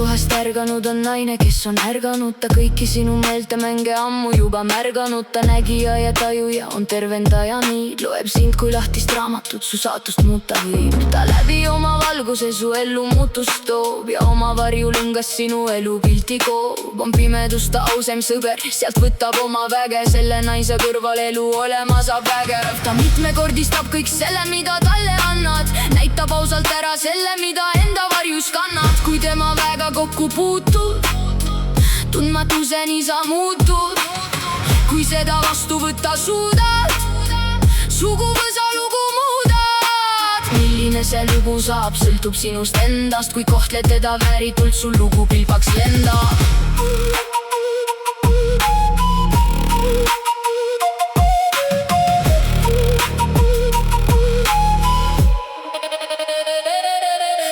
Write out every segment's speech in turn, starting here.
tuhast ärganud on naine, kes on ärganud. Ta kõiki sinu meeltemänge ammu juba märganud. Ta nägija ja tajuja on tervendaja nii. Loeb sind kui lahtist raamatut, su saatust muuta võib. Ta läbi oma valguse su ellu muutust toob ja oma varjulõngas sinu elupilti koob. On pimedus ta ausem sõber, sealt võtab oma väge. Selle naise kõrval elu olema saab vägev. Ta mitmekordistab kõik selle, mida talle annad. Näitab ausalt ära selle, mida enda varjus kannad. Kui tema väega kokku puutud, tundmatuseni sa muutud. Kui seda vastu võtta suudad, suguvõsa lugu muudad. Milline see lugu saab, sõltub sinust endast. Kui kohtled teda vääritult, sul lugu pilbaks lendab.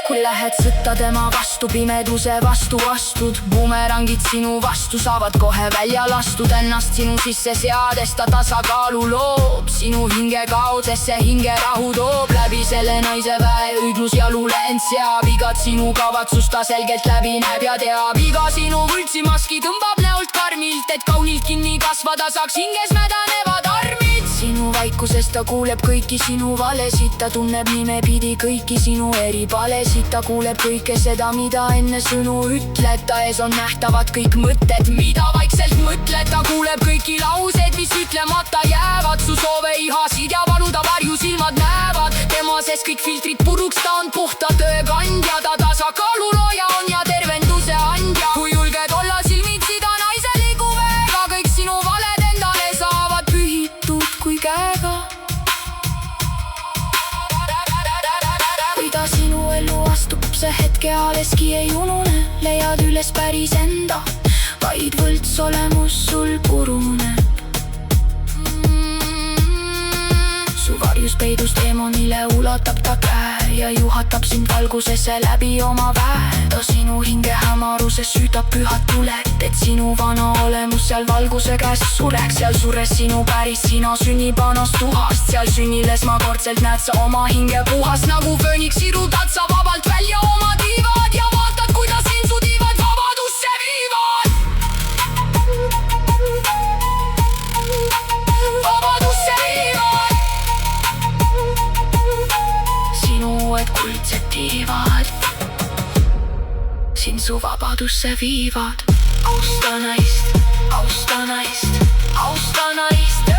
Kui lähed sõtta tema vastu, pimeduse vastu astud. Bumerangid sinu vastu saavad kohe välja lastud. Ennast sinu sisse seades ta tasakaalu loob. Sinu hinge kaotsesse hingerahu toob. Läbi selle naise väe õiglus jalule end seab. Igat sinu kavatsust ta selgelt läbi näeb ja teab. Iga sinu võltsimaski tõmbab näolt karmilt, et kaunilt kinni kasvada saaks hinges mädanevad armid. Sinu vaikusest ta kuuleb kõiki sinu valesid. Ta tunneb nimepidi kõiki sinu eripalesid. Ta kuuleb kõike seda, mida enne sõnu ütled. Ta ees on nähtavad kõik mõtted, mida vaikselt mõtled. Ta kuuleb kõiki lauseid, mis ütlemata jäävad. Su soove ihasid ja valu ta varjusilmad näevad. Tema sees kõik filtrid puruks, ta on puhta töö kandja. Ta tasakaalu looja on ja tervenduse andja. Kui julged olla silmitsi ta naiseliku veega, kõik sinu valed endale saavad pühitud kui käega. Kui ta sinu ellu astub, see hetke aleski ei unune. Leiad üles päris enda, vaid võltsolemus sul puruneb. Su varjus peidus demonile ulatab ta käe ja juhatab sind valgusesse läbi oma väe. Ta sinu hinge hämaruses süütab pühad tuled, et sinu vana olemus seal valguse käes sureks. Seal sures sinu päris sina, sünnib vanas tuhast. Seal sünnil esmakordselt näed sa oma hinge puhast. Nagu fööniks sirutad sa vabalt välja oma tiivad ja vaatad, kuidas sind su tiivad vabadusse viivad. Vabadusse viivad. Sinu uued kuldsed tiivad sind su vabadusse viivad. Austa naist, austa naist, austa naist.